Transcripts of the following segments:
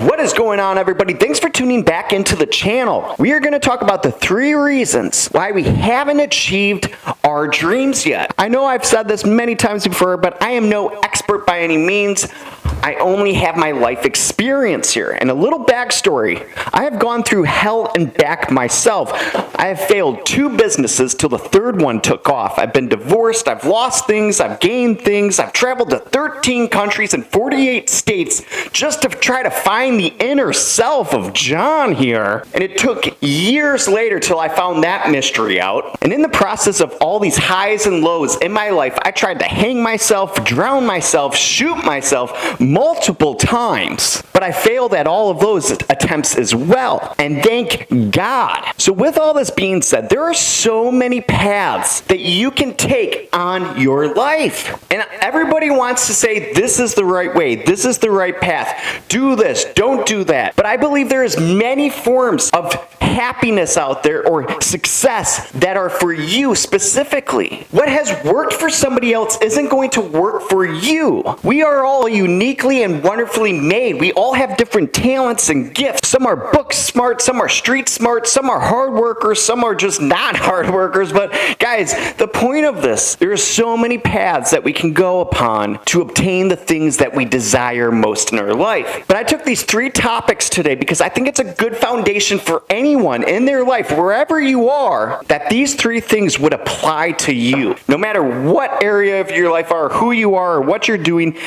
What is going on, everybody? Thanks for tuning back into the channel. We are going to talk about the 3 reasons why we haven't achieved our dreams yet. I know I've said this many times before, but I am no expert by any means. I only have my life experience here. And a little backstory, I have gone through hell and back myself. I have failed 2 businesses till the 3rd one took off. I've been divorced, I've lost things, I've gained things, I've traveled to 13 countries and 48 states just to try to find the inner self of John here. And it took years later till I found that mystery out. And in the process of all these highs and lows in my life, I tried to hang myself, drown myself, shoot myself multiple times. But I failed at all of those attempts as well. And thank God. So with all this being said, there are so many paths that you can take on your life. And everybody wants to say, this is the right way, this is the right path, do this, don't do that. But I believe there is many forms of happiness out there or success that are for you specifically. What has worked for somebody else isn't going to work for you. We are all uniquely and wonderfully made. We all have different talents and gifts. Some are book smart, some are street smart, some are hard workers, some are just not hard workers. But guys, the point of this, there are so many paths that we can go upon to obtain the things that we desire most in our life. But I took these 3 topics today because I think it's a good foundation for anyone in their life, wherever you are, that these 3 things would apply to you. No matter what area of your life are, who you are, or what you're doing,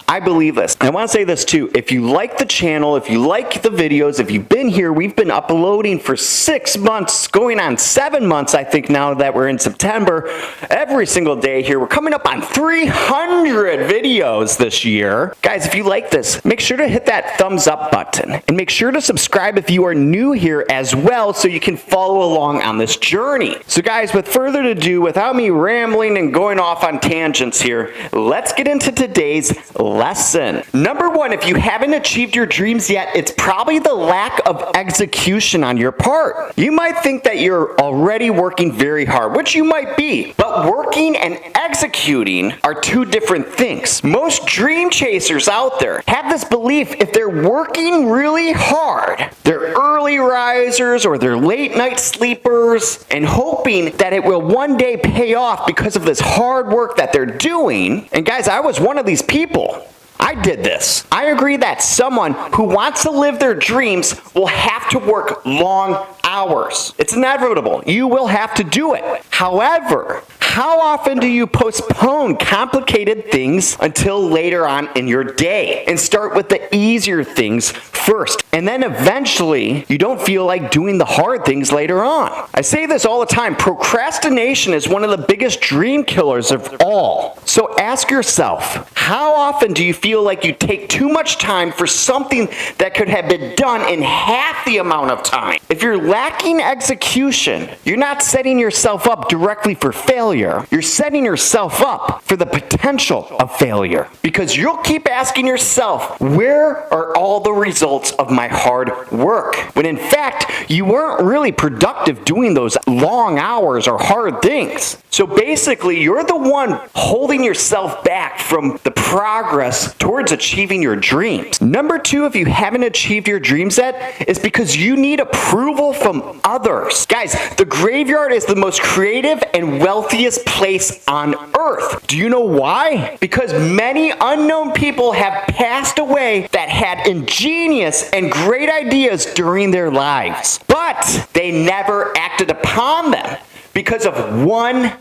I believe this. I want to say this too. If you like the channel, if you like the videos, if you've been here, we've been uploading for 6 months, going on 7 months, I think, now that we're in September, every single day here. We're coming up on 300 videos this year. Guys, if you like this, make sure to hit that thumbs up button and make sure to subscribe if you are new here as well so you can follow along on this journey. So guys, with further ado, without me rambling and going off on tangents here, let's get into today's lesson. Number 1, if you haven't achieved your dreams yet, it's probably the lack of execution on your part. You might think that you're already working very hard, which you might be, but working and executing are 2 different things. Most dream chasers out there have this belief if they're working really hard, they're early risers or they're late night sleepers, and hoping that it will one day pay off because of this hard work that they're doing. And guys, I was one of these people. I did this. I agree that someone who wants to live their dreams will have to work long hours. It's inevitable. You will have to do it. However, how often do you postpone complicated things until later on in your day and start with the easier things first? And then eventually, you don't feel like doing the hard things later on. I say this all the time. Procrastination is one of the biggest dream killers of all. So ask yourself, how often do you feel like you take too much time for something that could have been done in half the amount of time? If you're lacking execution, you're not setting yourself up directly for failure. You're setting yourself up for the potential of failure. Because you'll keep asking yourself, where are all the results of my hard work? When in fact, you weren't really productive doing those long hours or hard things. So basically, you're the one holding yourself back from the progress towards achieving your dreams. Number 2, if you haven't achieved your dreams yet, is because you need approval from others. Guys, the graveyard is the most creative and wealthiest place on earth. Do you know why? Because many unknown people have passed away that had ingenious and great ideas during their lives, but they never acted upon them because of one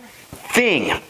thing: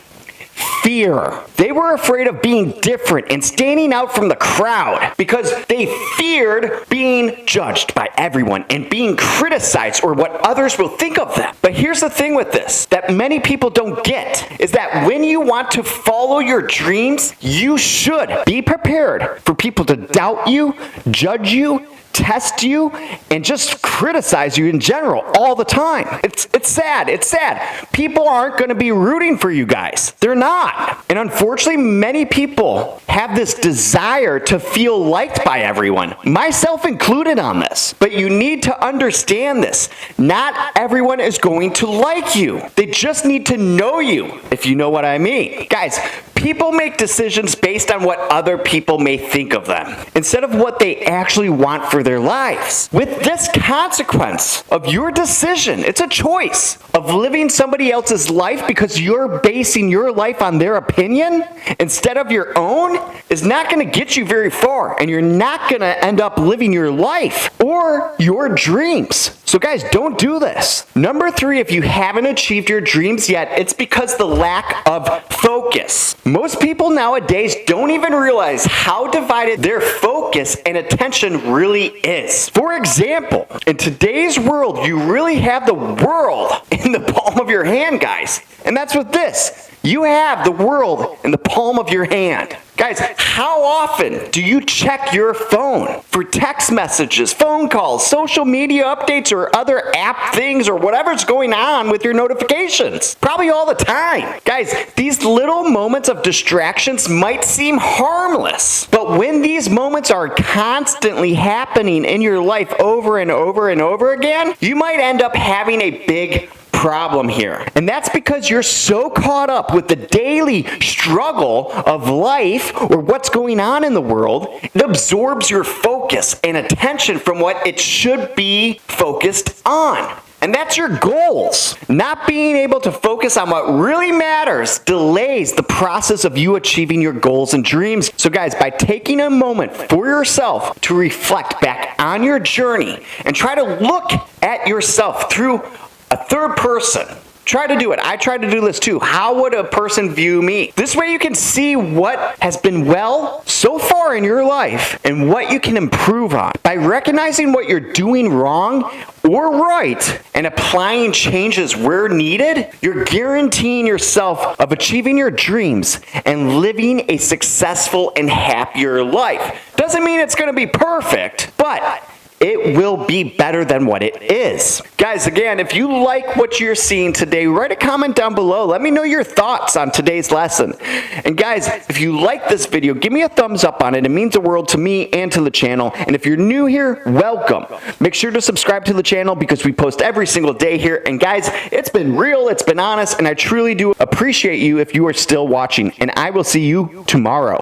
fear. They were afraid of being different and standing out from the crowd because they feared being judged by everyone and being criticized or what others will think of them. But here's the thing with this that many people don't get is that when you want to follow your dreams, you should be prepared for people to doubt you, judge you, test you, and just criticize you in general all the time. It's sad. It's sad. People aren't going to be rooting for you guys. They're not. And unfortunately, many people have this desire to feel liked by everyone, myself included on this. But you need to understand this. Not everyone is going to like you. They just need to know you, if you know what I mean. Guys, People make decisions based on what other people may think of them, instead of what they actually want for their lives. With this consequence of your decision, it's a choice of living somebody else's life because you're basing your life on their opinion instead of your own, is not going to get you very far, and you're not going to end up living your life or your dreams. So guys, don't do this. Number 3, if you haven't achieved your dreams yet, it's because the lack of focus. Most people nowadays don't even realize how divided their focus and attention really is. For example, in today's world, you really have the world in the palm of your hand, guys. And that's with this. You have the world in the palm of your hand. Guys, how often do you check your phone for text messages, phone calls, social media updates, or other app things, or whatever's going on with your notifications? Probably all the time. Guys, these little moments of distractions might seem harmless, but when these moments are constantly happening in your life over and over and over again, you might end up having a big problem here. And that's because you're so caught up with the daily struggle of life or what's going on in the world, it absorbs your focus and attention from what it should be focused on. And that's your goals. Not being able to focus on what really matters delays the process of you achieving your goals and dreams. So guys, by taking a moment for yourself to reflect back on your journey and try to look at yourself through a third person. Try to do it. I try to do this too. How would a person view me? This way you can see what has been well so far in your life and what you can improve on. By recognizing what you're doing wrong or right and applying changes where needed, you're guaranteeing yourself of achieving your dreams and living a successful and happier life. Doesn't mean it's going to be perfect, but it will be better than what it is. Guys, again, if you like what you're seeing today, write a comment down below. Let me know your thoughts on today's lesson. And guys, if you like this video, give me a thumbs up on it. It means the world to me and to the channel. And if you're new here, welcome. Make sure to subscribe to the channel because we post every single day here. And guys, it's been real, it's been honest, and I truly do appreciate you if you are still watching. And I will see you tomorrow.